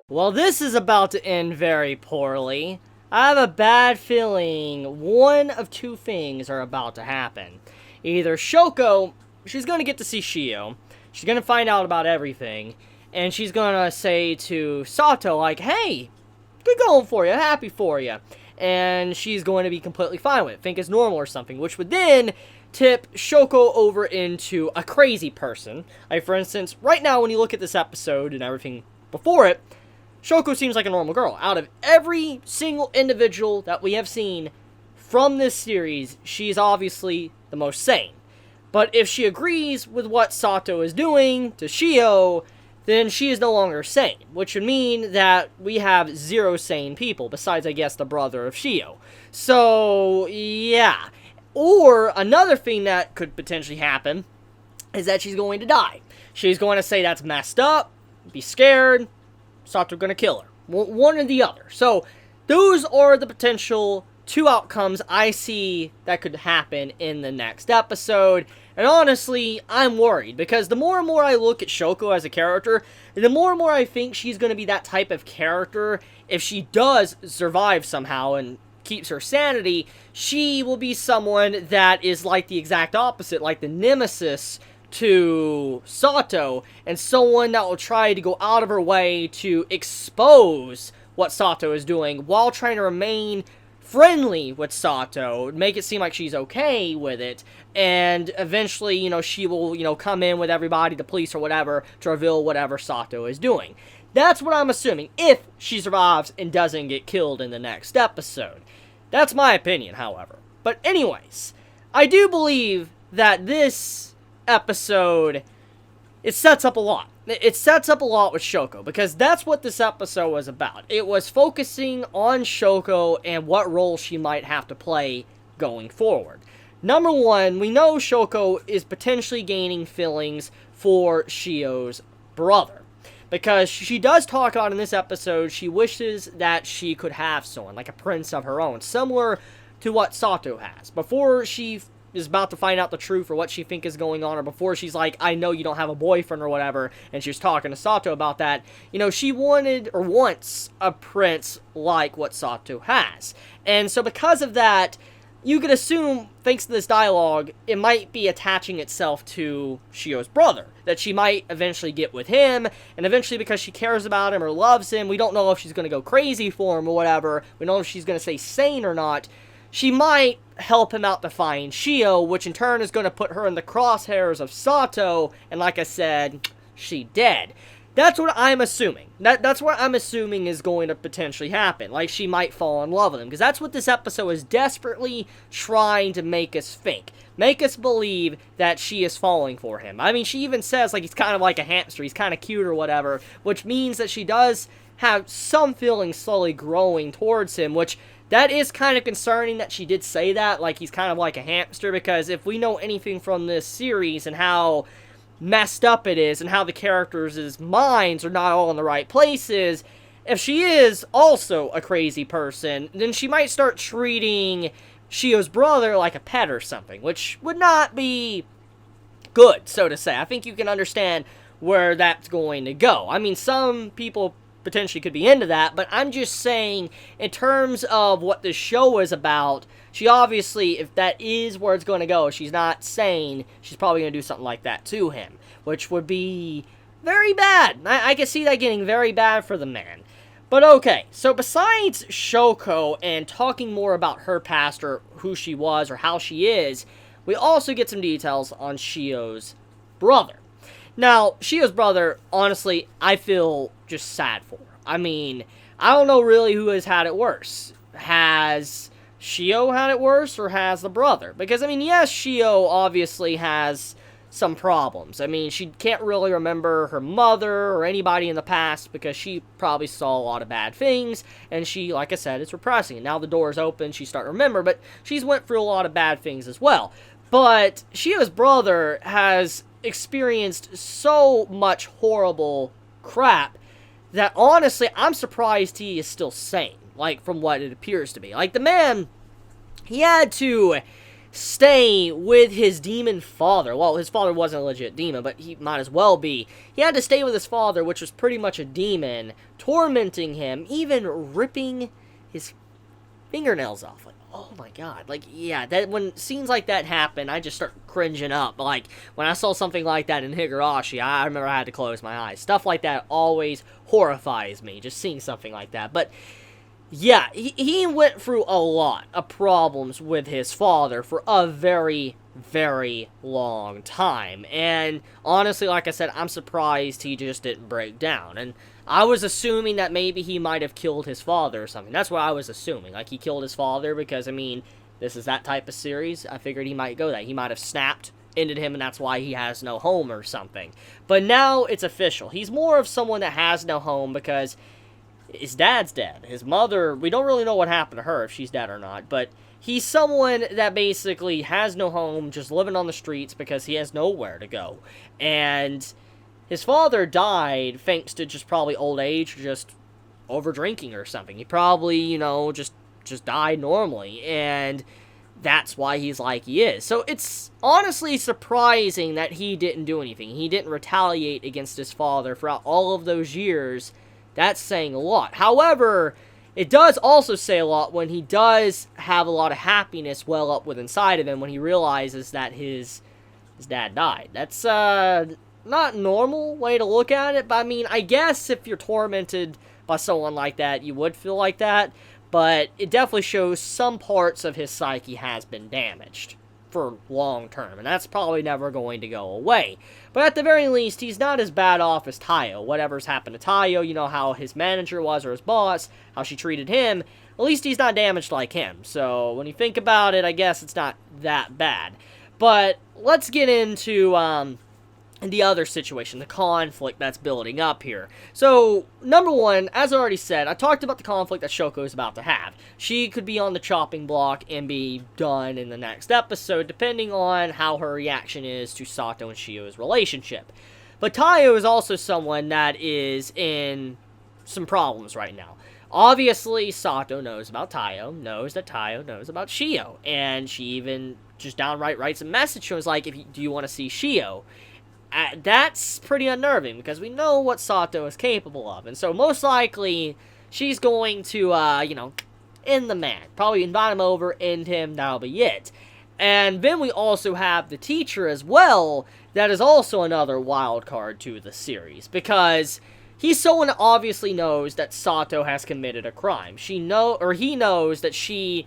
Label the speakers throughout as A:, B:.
A: Well, this is about to end very poorly. I have a bad feeling one of two things are about to happen. Either Shoko, she's going to get to see Shio, she's going to find out about everything, and she's going to say to Sato, like, hey, good going for you, happy for you. And she's going to be completely fine with it, think it's normal or something, which would then tip Shoko over into a crazy person. Like, for instance, right now when you look at this episode and everything before it, Shoko seems like a normal girl. Out of every single individual that we have seen from this series, she's obviously the most sane. But if she agrees with what Sato is doing to Shio, then she is no longer sane, which would mean that we have 0 sane people, besides, I guess, the brother of Shio. So, yeah. Or, another thing that could potentially happen is that she's going to die. She's going to say that's messed up, be scared, Sato gonna kill her. One or the other. So, those are the potential 2 outcomes I see that could happen in the next episode. And honestly, I'm worried, because the more and more I look at Shoko as a character, the more and more I think she's gonna be that type of character. If she does survive somehow and keeps her sanity, she will be someone that is like the exact opposite, like the nemesis to Sato, and someone that will try to go out of her way to expose what Sato is doing while trying to remain friendly with Sato, make it seem like she's okay with it, and eventually, she will, come in with everybody, the police or whatever, to reveal whatever Sato is doing. That's what I'm assuming, if she survives and doesn't get killed in the next episode. That's my opinion, however. But anyways, I do believe that this episode, it sets up a lot. It sets up a lot with Shoko, because that's what this episode was about. It was focusing on Shoko and what role she might have to play going forward. Number one, we know Shoko is potentially gaining feelings for Shio's brother, because she does talk about in this episode, she wishes that she could have someone, like a prince of her own, similar to what Sato has. Before she is about to find out the truth or what she think is going on, or before she's like, I know you don't have a boyfriend or whatever, and she was talking to Sato about that, she wanted or wants a prince like what Sato has. And so because of that, you could assume, thanks to this dialogue, it might be attaching itself to Shio's brother, that she might eventually get with him, and eventually, because she cares about him or loves him, we don't know if she's going to go crazy for him or whatever, we don't know if she's going to stay sane or not, she might help him out to find Shio, which in turn is going to put her in the crosshairs of Sato, and like I said, she dead. That's what I'm assuming. That's what I'm assuming is going to potentially happen. Like, she might fall in love with him, because that's what this episode is desperately trying to make us think. Make us believe that she is falling for him. I mean, she even says, like, he's kind of like a hamster, he's kind of cute or whatever, which means that she does have some feelings slowly growing towards him, which that is kind of concerning that she did say that, like he's kind of like a hamster, because if we know anything from this series and how messed up it is and how the characters' minds are not all in the right places, if she is also a crazy person, then she might start treating Shio's brother like a pet or something, which would not be good, so to say. I think you can understand where that's going to go. I mean, some people potentially could be into that, but I'm just saying, in terms of what this show is about, she obviously, if that is where it's going to go, she's not sane, she's probably going to do something like that to him, which would be very bad. I can see that getting very bad for the man. But okay, so besides Shoko and talking more about her past or who she was or how she is, we also get some details on Shio's brother. Now, Shio's brother, honestly, I feel just sad for. I mean, I don't know really who has had it worse. Has Shio had it worse, or has the brother? Because, I mean, yes, Shio obviously has some problems. I mean, she can't really remember her mother or anybody in the past because she probably saw a lot of bad things, and she, like I said, is repressing. And now the door is open, she's starting to remember, but she's went through a lot of bad things as well. But Shio's brother has experienced so much horrible crap that honestly, I'm surprised he is still sane, like, from what it appears to be. Like, the man, he had to stay with his demon father. Well, his father wasn't a legit demon, but he might as well be. He had to stay with his father, which was pretty much a demon, tormenting him, even ripping his fingernails off. Like, oh my god. Like, yeah, that when scenes like that happen, I just start cringing up. Like, when I saw something like that in Higurashi, I remember I had to close my eyes. Stuff like that always horrifies me, just seeing something like that. But yeah, he went through a lot of problems with his father for a very, very long time. And honestly, like I said, I'm surprised he just didn't break down. And I was assuming that maybe he might have killed his father or something. That's what I was assuming. Like, he killed his father because, I mean, this is that type of series. I figured he might go that. He might have snapped, ended him, and that's why he has no home or something. But now it's official. He's more of someone that has no home because his dad's dead. His mother, we don't really know what happened to her, if she's dead or not, but he's someone that basically has no home, just living on the streets because he has nowhere to go. And his father died thanks to just probably old age, or just over drinking or something. He probably, just died normally, and that's why he's like he is. So it's honestly surprising that he didn't do anything. He didn't retaliate against his father throughout all of those years. That's saying a lot. However, it does also say a lot when he does have a lot of happiness well up with inside of him when he realizes that his dad died. That's not a normal way to look at it, but I mean, I guess if you're tormented by someone like that, you would feel like that, but it definitely shows some parts of his psyche has been damaged for long term, and that's probably never going to go away. But at the very least, he's not as bad off as Tayo. Whatever's happened to Tayo, you know how his manager was or his boss, how she treated him, at least he's not damaged like him. So when you think about it, I guess it's not that bad. But let's get into the other situation, the conflict that's building up here. So, number one, as I already said, I talked about the conflict that Shoko is about to have. She could be on the chopping block and be done in the next episode, depending on how her reaction is to Sato and Shio's relationship. But Tayo is also someone that is in some problems right now. Obviously, Sato knows about Tayo, knows that Tayo knows about Shio, and she even just downright writes a message to him, like, do you want to see Shio? That's pretty unnerving, because we know what Sato is capable of, and so most likely, she's going to, end the man. Probably invite him over, end him, that'll be it. And then we also have the teacher as well, that is also another wild card to the series, because he's someone that obviously knows that Sato has committed a crime. He knows that she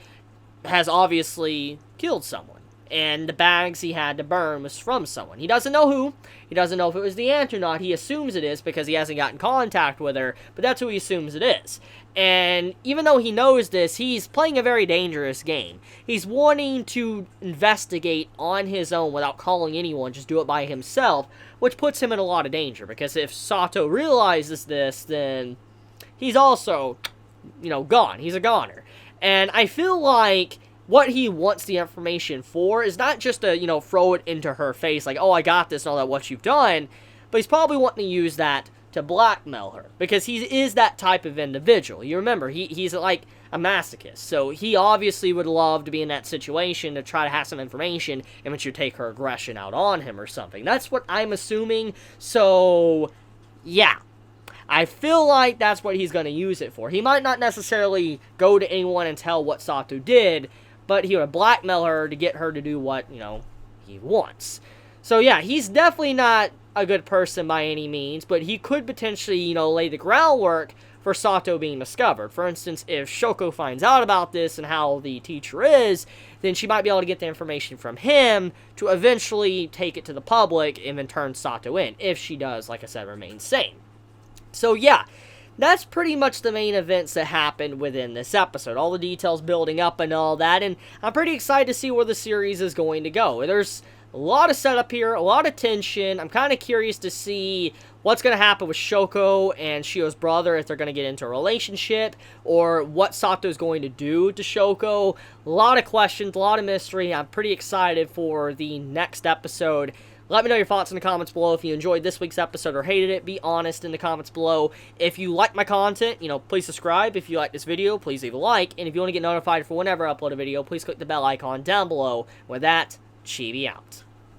A: has obviously killed someone. And the bags he had to burn was from someone. He doesn't know who. He doesn't know if it was the aunt or not. He assumes it is because he hasn't gotten contact with her, but that's who he assumes it is. And even though he knows this, he's playing a very dangerous game. He's wanting to investigate on his own without calling anyone, just do it by himself, which puts him in a lot of danger, because if Sato realizes this, then he's also, gone. He's a goner. And I feel like what he wants the information for is not just to, throw it into her face, like, oh, I got this and all that, what you've done, but he's probably wanting to use that to blackmail her, because he is that type of individual. You remember, he's like a masochist, so he obviously would love to be in that situation to try to have some information in which you take her aggression out on him or something. That's what I'm assuming, so yeah. I feel like that's what he's going to use it for. He might not necessarily go to anyone and tell what Sato did, but he would blackmail her to get her to do what, he wants. So yeah, he's definitely not a good person by any means, but he could potentially, lay the groundwork for Sato being discovered. For instance, if Shoko finds out about this and how the teacher is, then she might be able to get the information from him to eventually take it to the public and then turn Sato in, if she does, like I said, remain sane. So yeah, that's pretty much the main events that happened within this episode. All the details building up and all that, and I'm pretty excited to see where the series is going to go. There's A lot of setup here, a lot of tension. I'm kind of curious to see what's going to happen with Shoko and Shio's brother, if they're going to get into a relationship, or what Sato's going to do to Shoko. A lot of questions, a lot of mystery. I'm pretty excited for the next episode. Let me know your thoughts in the comments below. If you enjoyed this week's episode or hated it, be honest in the comments below. If you like my content, please subscribe. If you like this video, please leave a like. And if you want to get notified for whenever I upload a video, please click the bell icon down below. With that, Chibi out.